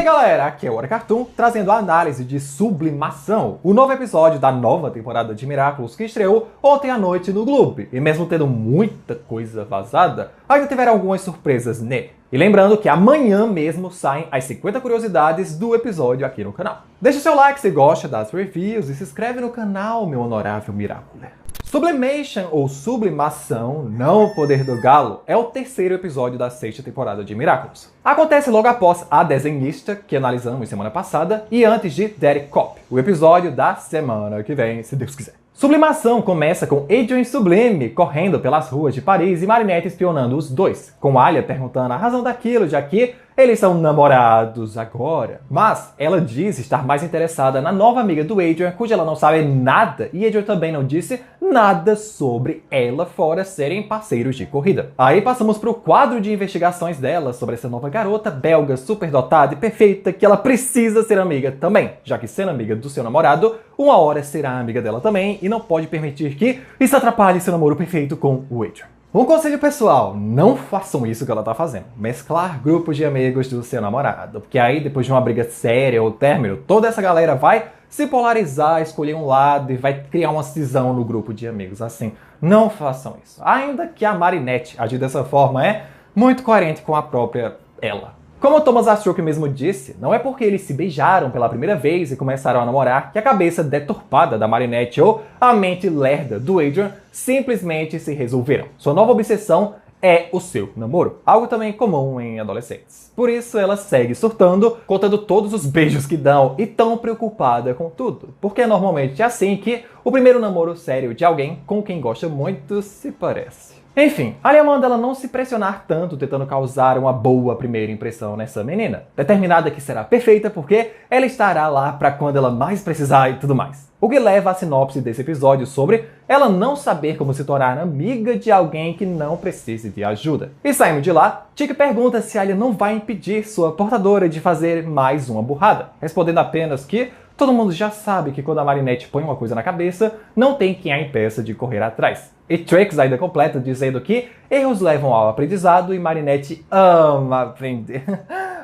galera, aqui é o Hora Cartoon, trazendo a análise de Sublimação, o novo episódio da nova temporada de Miraculous que estreou ontem à noite no Globo. E mesmo tendo muita coisa vazada, ainda tiveram algumas surpresas nele. E lembrando que amanhã mesmo saem as 50 curiosidades do episódio aqui no canal. Deixa seu like se gosta das reviews e se inscreve no canal, meu honorável Miraculer. Sublimation, ou Sublimação, não o poder do galo, é o terceiro episódio da sexta temporada de Miraculous. Acontece logo após A Desenhista, que analisamos semana passada, e antes de Derek Cop, o episódio da semana que vem, se Deus quiser. Sublimação começa com Adrien Sublime correndo pelas ruas de Paris e Marinette espionando os dois, com Alia perguntando a razão daquilo, já que eles são namorados agora. Mas ela diz estar mais interessada na nova amiga do Adrien, cuja ela não sabe nada, e Adrien também não disse nada sobre ela fora serem parceiros de corrida. Aí passamos para o quadro de investigações dela sobre essa nova garota belga superdotada e perfeita que ela precisa ser amiga também, já que sendo amiga do seu namorado, uma hora será amiga dela também e não pode permitir que isso atrapalhe seu namoro perfeito com o Adrien. Um conselho pessoal, não façam isso que ela tá fazendo. Mesclar grupos de amigos do seu namorado. Porque aí, depois de uma briga séria ou término, toda essa galera vai se polarizar, escolher um lado e vai criar uma cisão no grupo de amigos. Assim, não façam isso. Ainda que a Marinette agir dessa forma é muito coerente com a própria ela. Como o Thomas Astruc mesmo disse, não é porque eles se beijaram pela primeira vez e começaram a namorar que a cabeça deturpada da Marinette ou a mente lerda do Adrien simplesmente se resolveram. Sua nova obsessão é o seu namoro, algo também comum em adolescentes. Por isso ela segue surtando, contando todos os beijos que dão e tão preocupada com tudo. Porque é normalmente assim que o primeiro namoro sério de alguém com quem gosta muito se parece. Enfim, Alia manda ela não se pressionar tanto tentando causar uma boa primeira impressão nessa menina, determinada que será perfeita porque ela estará lá pra quando ela mais precisar e tudo mais. O que leva à sinopse desse episódio sobre ela não saber como se tornar amiga de alguém que não precise de ajuda. E saindo de lá, Tic pergunta se Alia não vai impedir sua portadora de fazer mais uma burrada, respondendo apenas que todo mundo já sabe que quando a Marinette põe uma coisa na cabeça, não tem quem a impeça de correr atrás. E Trix ainda completa dizendo que erros levam ao aprendizado e Marinette ama aprender.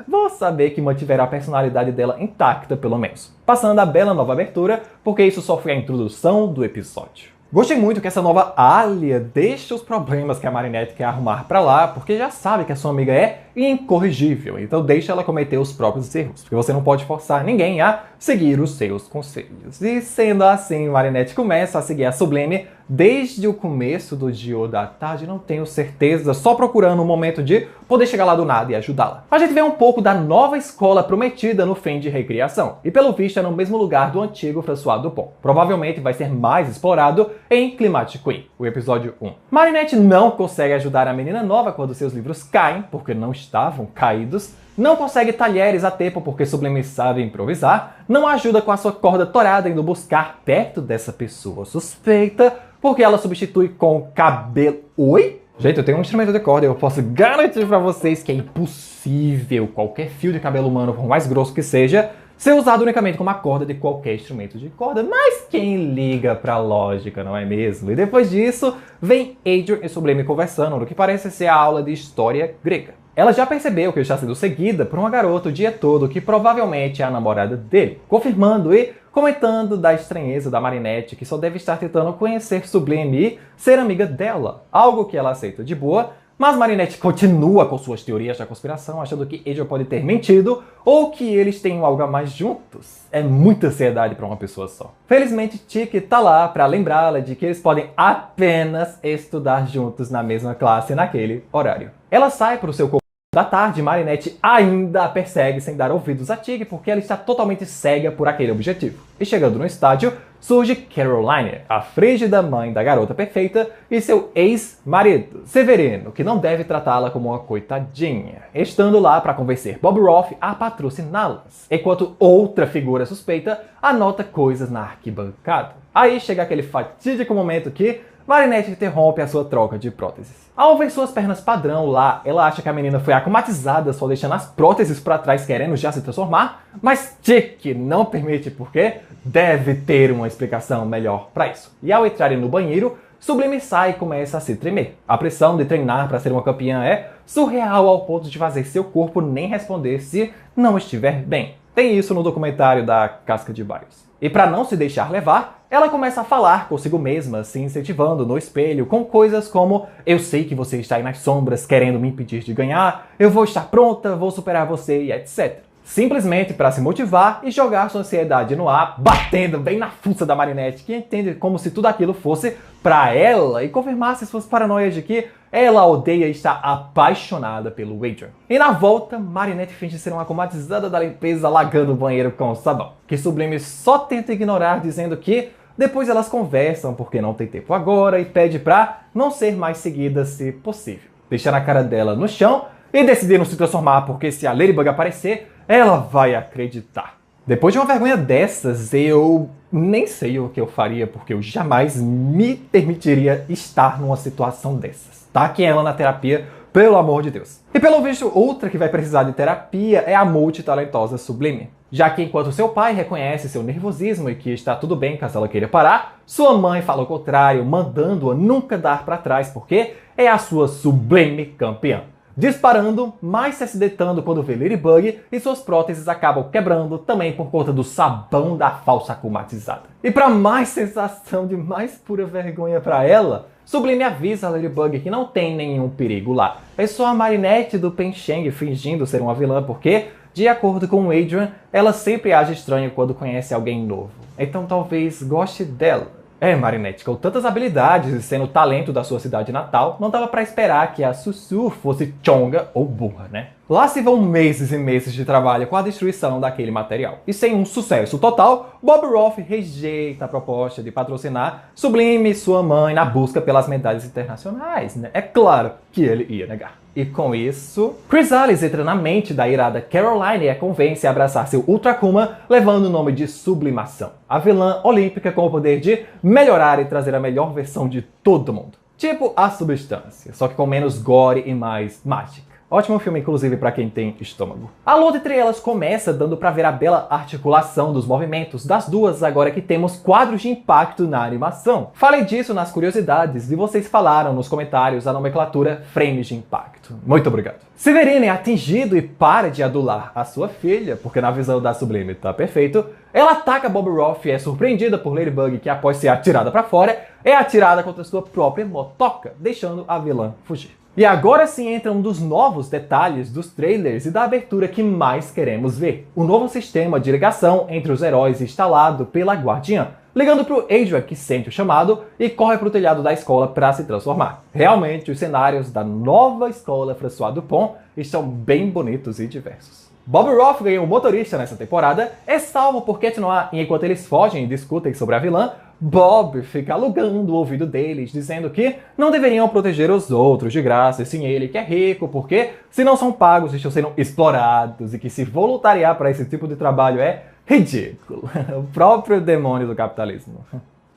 Vou saber que mantiveram a personalidade dela intacta pelo menos. Passando a bela nova abertura, porque isso só foi a introdução do episódio. Gostei muito que essa nova Alia deixa os problemas que a Marinette quer arrumar pra lá, porque já sabe que a sua amiga é incorrigível, então deixa ela cometer os próprios erros, porque você não pode forçar ninguém a seguir os seus conselhos. E sendo assim, Marinette começa a seguir a Sublime desde o começo do dia ou da tarde, não tenho certeza, só procurando um momento de poder chegar lá do nada e ajudá-la. A gente vê um pouco da nova escola prometida no fim de Recriação, e pelo visto é no mesmo lugar do antigo François Dupont. Provavelmente vai ser mais explorado em Climatic Queen, o episódio 1. Marinette não consegue ajudar a menina nova quando seus livros caem, porque não estavam caídos, não consegue talheres a tempo porque Sublime sabe improvisar, não ajuda com a sua corda torada indo buscar perto dessa pessoa suspeita, porque ela substitui com cabelo... Oi? Gente, eu tenho um instrumento de corda e eu posso garantir pra vocês que é impossível qualquer fio de cabelo humano, por mais grosso que seja, ser usado unicamente como a corda de qualquer instrumento de corda, mas quem liga pra lógica, não é mesmo? E depois disso, vem Adrien e Sublime conversando no que parece ser a aula de história grega. Ela já percebeu que está sendo seguida por uma garota o dia todo que provavelmente é a namorada dele, confirmando e comentando da estranheza da Marinette que só deve estar tentando conhecer Sublime e ser amiga dela, algo que ela aceita de boa, mas Marinette continua com suas teorias da conspiração, achando que Adrien pode ter mentido ou que eles têm algo a mais juntos. É muita ansiedade para uma pessoa só. Felizmente, Tic tá lá para lembrá-la de que eles podem apenas estudar juntos na mesma classe naquele horário. Ela sai para o seu da tarde, Marinette ainda a persegue sem dar ouvidos a Tig porque ela está totalmente cega por aquele objetivo. E chegando no estádio, surge Caroline, a frígida mãe da garota perfeita, e seu ex-marido, Severino, que não deve tratá-la como uma coitadinha, estando lá para convencer Bob Roth a patrociná-las, enquanto outra figura suspeita anota coisas na arquibancada. Aí chega aquele fatídico momento que Marinette interrompe a sua troca de próteses. Ao ver suas pernas padrão lá, ela acha que a menina foi aclimatizada, só deixando as próteses para trás querendo já se transformar, mas Tic não permite porque deve ter uma explicação melhor para isso. E ao entrarem no banheiro, Sublime sai e começa a se tremer. A pressão de treinar para ser uma campeã é surreal ao ponto de fazer seu corpo nem responder se não estiver bem. Tem isso no documentário da Casca de Bios. E para não se deixar levar, ela começa a falar consigo mesma, se incentivando no espelho com coisas como: eu sei que você está aí nas sombras querendo me impedir de ganhar, eu vou estar pronta, vou superar você e etc. Simplesmente para se motivar e jogar sua ansiedade no ar, batendo bem na fuça da Marinette, que entende como se tudo aquilo fosse pra ela e confirmasse suas paranoias de que ela odeia e está apaixonada pelo Adrian. E na volta, Marinette finge ser uma comatizada da limpeza lagando o banheiro com sabão, que Sublime só tenta ignorar dizendo que depois elas conversam porque não tem tempo agora e pede pra não ser mais seguida se possível. Deixar a cara dela no chão e decidir não se transformar porque se a Ladybug aparecer, ela vai acreditar. Depois de uma vergonha dessas, eu nem sei o que eu faria, porque eu jamais me permitiria estar numa situação dessas. Taquem ela na terapia, pelo amor de Deus. E pelo visto, outra que vai precisar de terapia é a multitalentosa Sublime. Já que enquanto seu pai reconhece seu nervosismo e que está tudo bem caso ela queira parar, sua mãe fala o contrário, mandando-a nunca dar pra trás, porque é a sua Sublime campeã. Disparando, mas se acidentando quando vê Ladybug e suas próteses acabam quebrando também por conta do sabão da falsa acumatizada. E para mais sensação de mais pura vergonha para ela, Sublime avisa a Ladybug que não tem nenhum perigo lá. É só a Marinette do Pen Cheng fingindo ser uma vilã porque, de acordo com o Adrian, ela sempre age estranho quando conhece alguém novo. Então talvez goste dela. Marinette, com tantas habilidades e sendo o talento da sua cidade natal, não dava pra esperar que a Sussu fosse chonga ou burra, né? Lá se vão meses e meses de trabalho com a destruição daquele material. E sem um sucesso total, Bob Roth rejeita a proposta de patrocinar Sublime e sua mãe na busca pelas medalhas internacionais, né? É claro que ele ia negar. E com isso, Chrysalis entra na mente da irada Caroline e a convence a abraçar seu Ultra Akuma, levando o nome de Sublimação. A vilã olímpica com o poder de melhorar e trazer a melhor versão de todo mundo. Tipo a Substância, só que com menos gore e mais mágica. Ótimo filme, inclusive, pra quem tem estômago. A luta entre elas começa dando pra ver a bela articulação dos movimentos das duas, agora que temos quadros de impacto na animação. Falei disso nas curiosidades e vocês falaram nos comentários a nomenclatura frames de impacto. Muito obrigado. Severine é atingido e para de adular a sua filha, porque na visão da Sublime tá perfeito. Ela ataca Bob Roth e é surpreendida por Ladybug, que após ser atirada pra fora, é atirada contra sua própria motoca, deixando a vilã fugir. E agora sim entra um dos novos detalhes dos trailers e da abertura que mais queremos ver. O novo sistema de ligação entre os heróis instalado pela Guardiã, ligando pro Adrian, que sente o chamado e corre pro telhado da escola para se transformar. Realmente, os cenários da nova escola François Dupont estão bem bonitos e diversos. Bob Roth ganha um motorista nessa temporada, é salvo por Cat Noir, e enquanto eles fogem e discutem sobre a vilã, Bob fica alugando o ouvido deles, dizendo que não deveriam proteger os outros de graça, e sim ele que é rico, porque se não são pagos, estão sendo explorados, e que se voluntariar para esse tipo de trabalho é ridículo. O próprio demônio do capitalismo.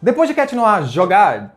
Depois de Cat Noir jogar,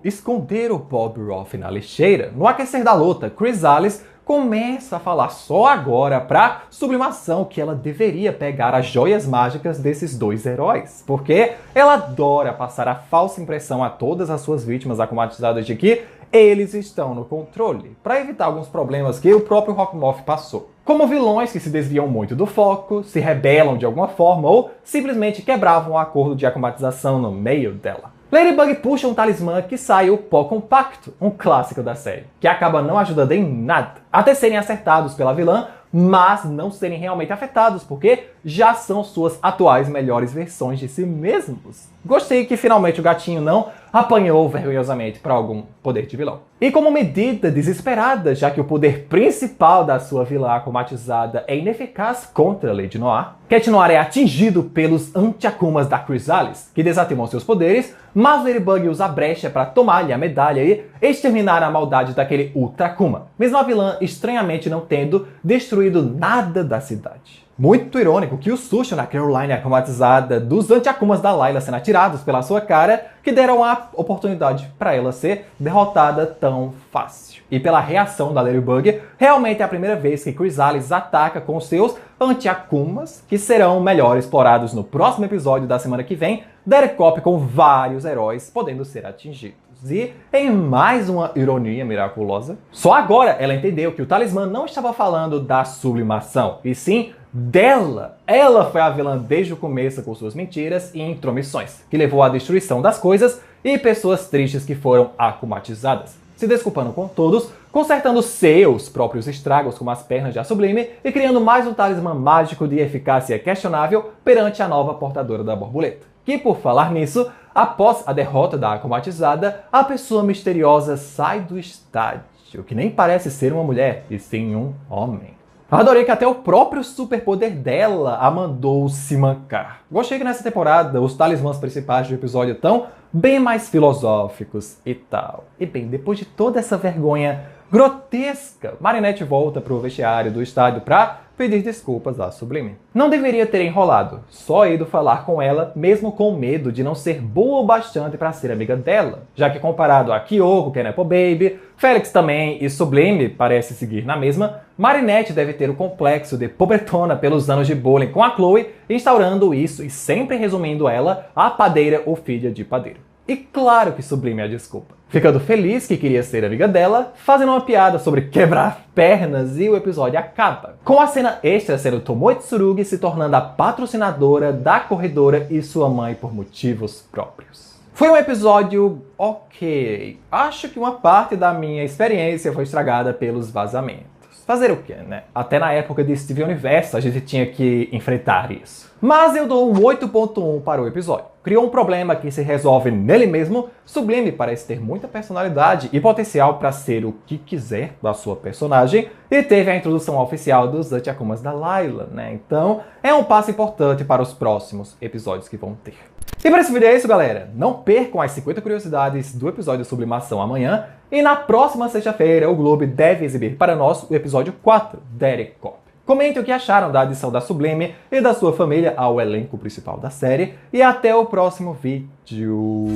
esconder o Bob Roth na lixeira, no aquecer da luta, Chrysalis começa a falar só agora pra Sublimação que ela deveria pegar as joias mágicas desses dois heróis, porque ela adora passar a falsa impressão a todas as suas vítimas acumatizadas de que eles estão no controle, para evitar alguns problemas que o próprio Rockmoth passou. Como vilões que se desviam muito do foco, se rebelam de alguma forma ou simplesmente quebravam o acordo de acumatização no meio dela. Ladybug puxa um talismã que sai o Pó Compacto, um clássico da série, que acaba não ajudando em nada, até serem acertados pela vilã, mas não serem realmente afetados, porque já são suas atuais melhores versões de si mesmos. Gostei que finalmente o gatinho não apanhou vergonhosamente para algum poder de vilão. E como medida desesperada, já que o poder principal da sua vilã acumatizada é ineficaz contra Lady Noir, Cat Noir é atingido pelos anti-akumas da Chrysalis, que desativam seus poderes, mas Ladybug usa a brecha para tomar-lhe a medalha e exterminar a maldade daquele Ultra Akuma, mesmo a vilã estranhamente não tendo destruído nada da cidade. Muito irônico que o susto na Caroline acumatizada dos anti-akumas da Layla sendo atirados pela sua cara que deram a oportunidade para ela ser derrotada tão fácil. E pela reação da Ladybug, realmente é a primeira vez que Chrysalis ataca com seus anti-akumas, que serão melhor explorados no próximo episódio da semana que vem, Derek Cop com vários heróis podendo ser atingidos. E, em mais uma ironia miraculosa, só agora ela entendeu que o talismã não estava falando da sublimação, e sim dela. Ela foi a vilã desde o começo com suas mentiras e intromissões, que levou à destruição das coisas e pessoas tristes que foram akumatizadas, se desculpando com todos, consertando seus próprios estragos como as pernas de A Sublime e criando mais um talismã mágico de eficácia questionável perante a nova portadora da borboleta. Que, por falar nisso, após a derrota da akumatizada, a pessoa misteriosa sai do estádio, que nem parece ser uma mulher, e sim um homem. Adorei que até o próprio superpoder dela a mandou se mancar. Gostei que nessa temporada os talismãs principais do episódio estão bem mais filosóficos e tal. E bem, depois de toda essa vergonha grotesca, Marinette volta pro vestiário do estádio pra pedir desculpas à Sublime. Não deveria ter enrolado, só ido falar com ela, mesmo com medo de não ser boa o bastante para ser amiga dela, já que comparado a Kyoko, que é Nepo Baby, Felix também e Sublime parece seguir na mesma, Marinette deve ter o complexo de pobretona pelos anos de bullying com a Chloe, instaurando isso e sempre resumindo ela a padeira ou filha de padeiro. E claro que Sublime é a desculpa. Ficando feliz que queria ser amiga dela, fazendo uma piada sobre quebrar pernas e o episódio acaba. Com a cena extra sendo Tomoe Tsurugi se tornando a patrocinadora da corredora e sua mãe por motivos próprios. Foi um episódio ok. Acho que uma parte da minha experiência foi estragada pelos vazamentos. Fazer o quê, né? Até na época de Steven Universe a gente tinha que enfrentar isso. Mas eu dou um 8.1 para o episódio. Criou um problema que se resolve nele mesmo. Sublime parece ter muita personalidade e potencial para ser o que quiser da sua personagem. E teve a introdução oficial dos Anti-Akumas da Layla, né? Então é um passo importante para os próximos episódios que vão ter. E para esse vídeo é isso, galera. Não percam as 50 curiosidades do episódio de Sublimação amanhã. E na próxima sexta-feira, o Globo deve exibir para nós o episódio 4, Derek Cop. Comente o que acharam da adição da Sublime e da sua família ao elenco principal da série. E até o próximo vídeo.